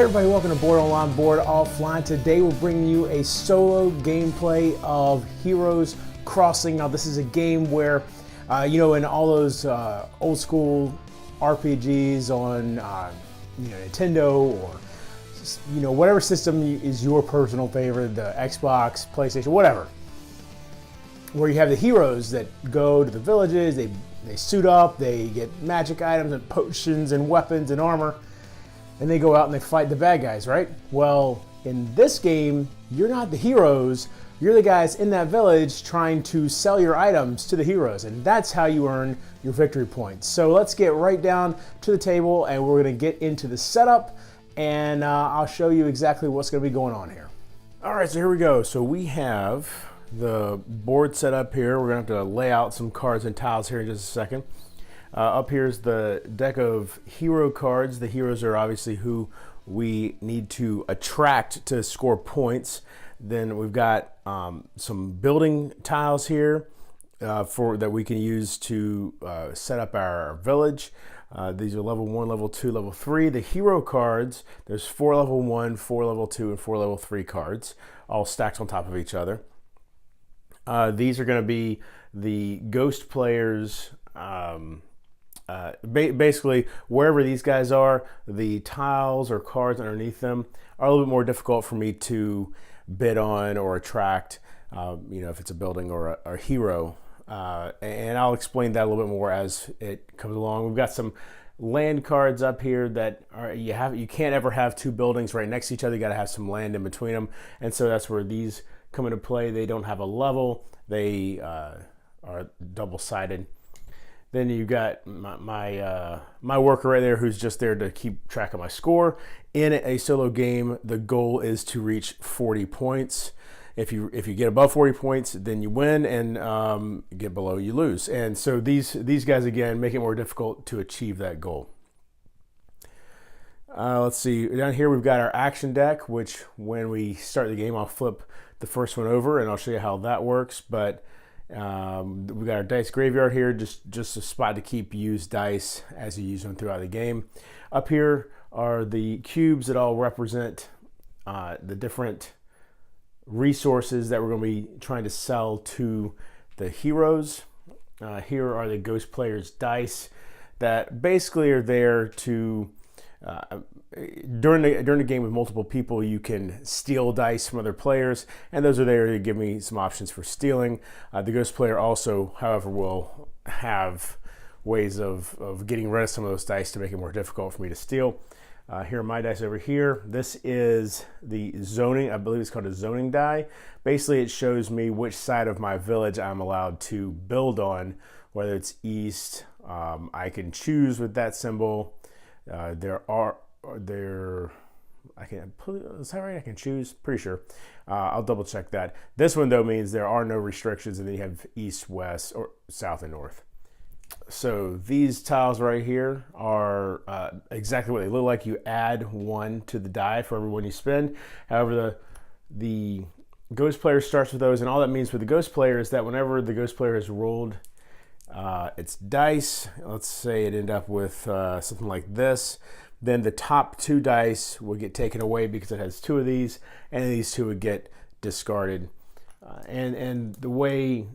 everybody, welcome to Board Online, Board Offline. Today we're bringing you a solo gameplay of Heroes Crossing. Now this is a game where, in all those old school RPGs on Nintendo or whatever system is your personal favorite, the Xbox, PlayStation, whatever, where you have the heroes that go to the villages, they suit up, they get magic items and potions and weapons and armor, and they go out and they fight the bad guys, right? Well, in this game, you're not the heroes, you're the guys in that village trying to sell your items to the heroes, and that's how you earn your victory points. So let's get right down to the table and we're gonna get into the setup, and I'll show you exactly what's gonna be going on here. All right, so here we go. So we have the board set up here. We're gonna have to lay out some cards and tiles here in just a second. Up here is the deck of hero cards. The heroes are obviously who we need to attract to score points. Then we've got some building tiles here that we can use to set up our village. These are level 1, level 2, level 3. The hero cards, there's 4 level 1, 4 level 2, and 4 level 3 cards, all stacked on top of each other. These are going to be the ghost players. Basically, wherever these guys are, the tiles or cards underneath them are a little bit more difficult for me to bid on or attract, if it's a building or a hero. And I'll explain that a little bit more as it comes along. We've got some land cards up here that you can't ever have two buildings right next to each other. You got to have some land in between them, and so that's where these come into play. They don't have a level. They are double-sided. Then you've got my worker right there, who's just there to keep track of my score. In a solo game, the goal is to reach 40 points. If you get above 40 points, then you win, and get below, you lose. And so these guys, again, make it more difficult to achieve that goal. Let's see, down here we've got our action deck, which when we start the game, I'll flip the first one over and I'll show you how that works. But we got our dice graveyard here, just a spot to keep used dice as you use them throughout the game. Up here are the cubes that all represent the different resources that we're going to be trying to sell to the heroes. Here are the ghost players' dice that basically are there to during the game with multiple people, you can steal dice from other players, and those are there to give me some options for stealing. The ghost player also, however, will have ways of getting rid of some of those dice to make it more difficult for me to steal. Here are my dice over here. This is the zoning, I believe it's called a zoning die. Basically, it shows me which side of my village I'm allowed to build on, whether it's east. I can choose with that symbol. I can choose, pretty sure. I'll double check that. This one though means there are no restrictions, and then you have east, west, or south and north. So these tiles right here are exactly what they look like. You add 1 to the die for every one you spend. However, the ghost player starts with those, and all that means for the ghost player is that whenever the ghost player has rolled its dice, let's say it ended up with something like this, then the top 2 dice will get taken away because it has 2 of these, and these 2 would get discarded. And the way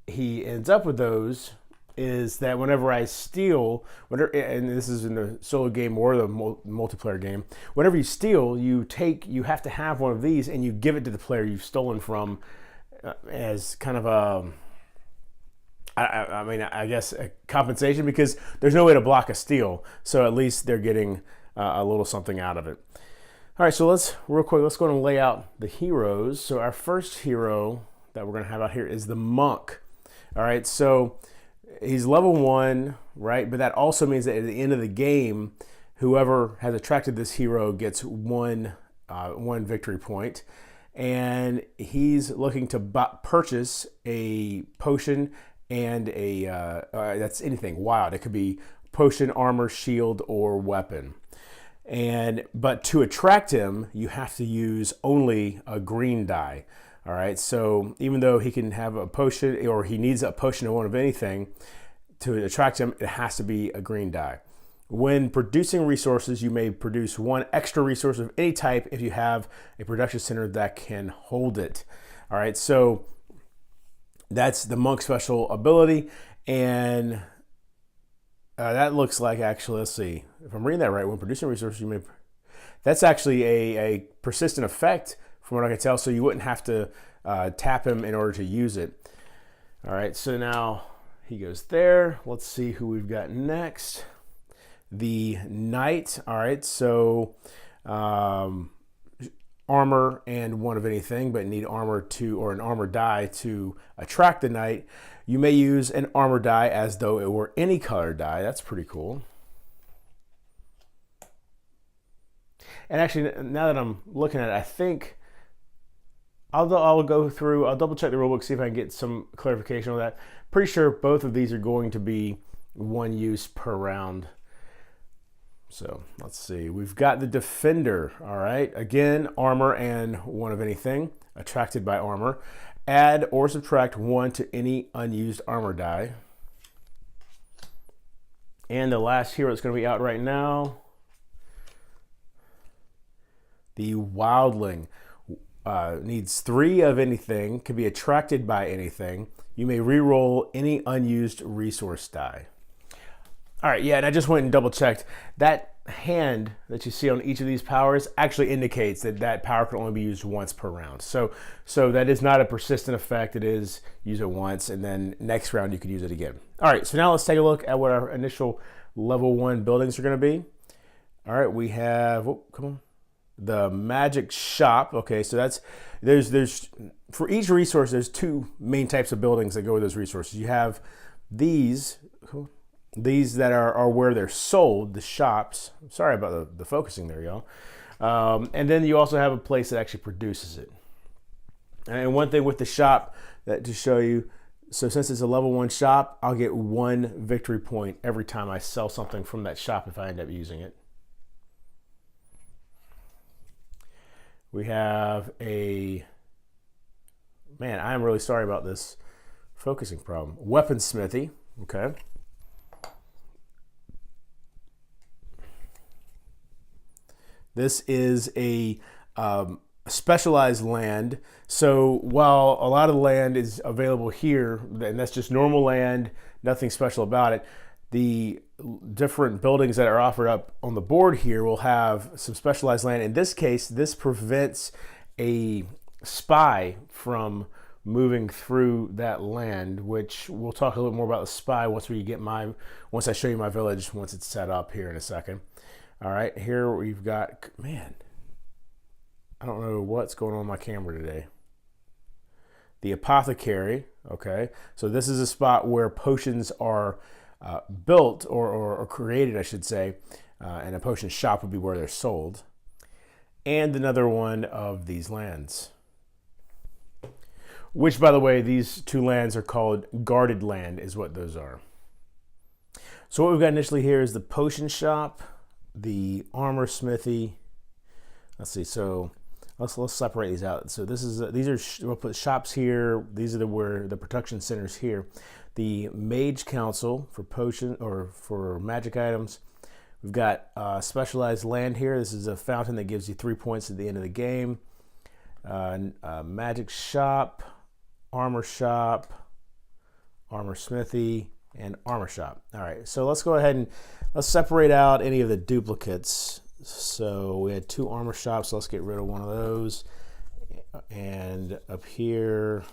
he ends up with those is that whenever I steal, and this is in the solo game or the multiplayer game, whenever you steal, you have to have one of these and you give it to the player you've stolen from as kind of I guess a compensation, because there's no way to block a steal. So at least they're getting a little something out of it. All right, so let's go ahead and lay out the heroes. So our first hero that we're gonna have out here is the monk. All right, so he's level 1, right? But that also means that at the end of the game, whoever has attracted this hero gets one victory point. And he's looking to purchase a potion and that's anything wild. It could be potion, armor, shield, or weapon. But to attract him, you have to use only a green die. All right, so even though he can have a potion, or he needs a potion of one of anything, to attract him, it has to be a green die. When producing resources, you may produce one extra resource of any type if you have a production center that can hold it. All right, so that's the monk special ability, and that looks like, actually, let's see if I'm reading that right. When producing resources, you may, that's actually a persistent effect from what I can tell, so you wouldn't have to tap him in order to use it. All right, so now he goes there. Let's see who we've got next. The knight. All right, so armor and one of anything, but need armor to, or an armor die to attract the knight. You may use an armor die as though it were any color die. That's pretty cool. And actually, now that I'm looking at it, I think I'll go through, I'll double check the rulebook, see if I can get some clarification on that. Pretty sure both of these are going to be one use per round. So let's see, we've got the defender. All right, again, armor and one of anything, attracted by armor. Add or subtract one to any unused armor die. And the last hero that's going to be out right now, the wildling. Needs 3 of anything, can be attracted by anything. You may re-roll any unused resource die. All right, yeah, and I just went and double checked. That hand that you see on each of these powers actually indicates that that power can only be used once per round. So that is not a persistent effect. It is use it once, and then next round you could use it again. All right, so now let's take a look at what our initial level 1 buildings are going to be. All right, we have, oh, come on, the magic shop. Okay, so that's, there's for each resource, there's 2 main types of buildings that go with those resources. You have these that are where they're sold, the shops. Sorry about the focusing there, y'all. And then you also have a place that actually produces it. And one thing with the shop that to show you, so since it's a level 1 shop, I'll get 1 victory point every time I sell something from that shop if I end up using it. We have a, man, I am really sorry about this focusing problem. Weaponsmithy, okay. This is a specialized land. So while a lot of the land is available here, and that's just normal land, nothing special about it, the different buildings that are offered up on the board here will have some specialized land. In this case, this prevents a spy from moving through that land, which we'll talk a little bit more about the spy once I show you my village, once it's set up here in a second. All right, here we've got, man, I don't know what's going on with my camera today. The apothecary, okay. So this is a spot where potions are built or created, I should say, and a potion shop would be where they're sold. And another one of these lands, which, by the way, these 2 lands are called guarded land, is what those are. So what we've got initially here is the potion shop, the armor smithy. Let's see, so let's separate these out. So we'll put shops here. These are where the production centers here. The Mage Council for potion or for magic items. We've got specialized land here. This is a fountain that gives you 3 points at the end of the game. Magic shop, armor smithy, and armor shop. All right, so let's go ahead and let's separate out any of the duplicates. So we had 2 armor shops. So let's get rid of one of those. And up here,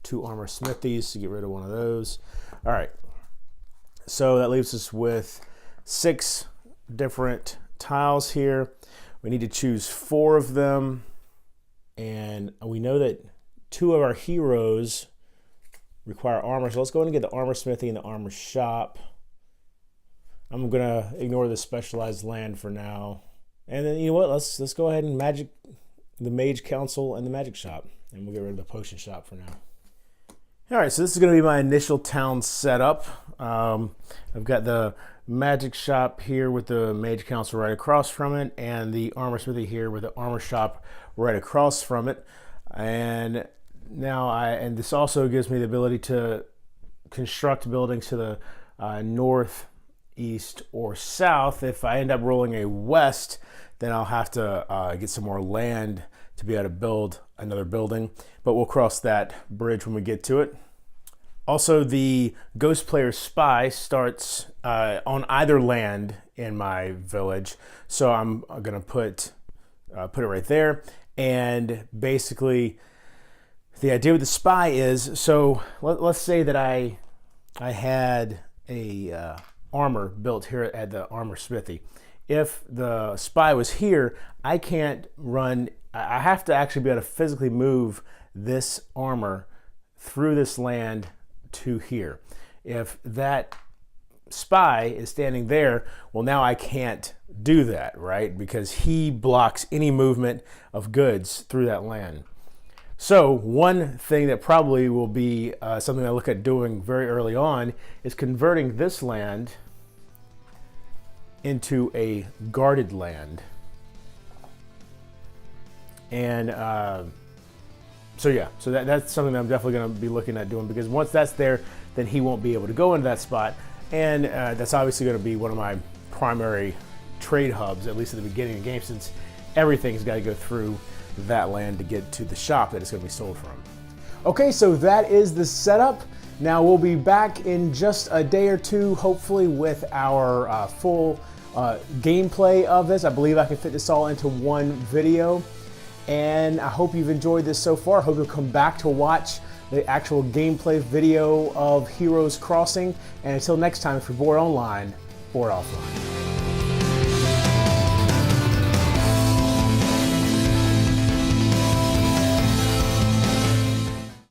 2 armor smithies to get rid of one of those. All right, so that leaves us with 6 different tiles here. We need to choose 4 of them, and we know that 2 of our heroes require armor, so let's go ahead and get the armor smithy and the armor shop. I'm gonna ignore the specialized land for now, and then you know what, let's go ahead and magic the Mage Council and the magic shop, and we'll get rid of the potion shop for now. All right, so this is going to be my initial town setup. I've got the magic shop here with the Mage Council right across from it, and the armor smithy here with the armor shop right across from it. And now this also gives me the ability to construct buildings to the north, east, or south. If I end up rolling a west, then I'll have to get some more land to be able to build another building, but we'll cross that bridge when we get to it. Also, the Ghost Player Spy starts on either land in my village, so I'm gonna put it right there. And basically, the idea with the spy is, so let's say that I had a armor built here at the armor smithy. If the spy was here, I can't run. I have to actually be able to physically move this armor through this land to here. If that spy is standing there, well, now I can't do that, right? Because he blocks any movement of goods through that land. So one thing that probably will be something I look at doing very early on is converting this land into a guarded land. And so that's something that I'm definitely going to be looking at doing, because once that's there, then he won't be able to go into that spot. And that's obviously going to be one of my primary trade hubs, at least at the beginning of the game, since everything's got to go through that land to get to the shop that it's going to be sold from. Okay, so that is the setup. Now we'll be back in just a day or two, hopefully, with our full gameplay of this. I believe I can fit this all into one video. And I hope you've enjoyed this so far. I hope you'll come back to watch the actual gameplay video of Heroes Crossing. And until next time, if you're bored online, board offline.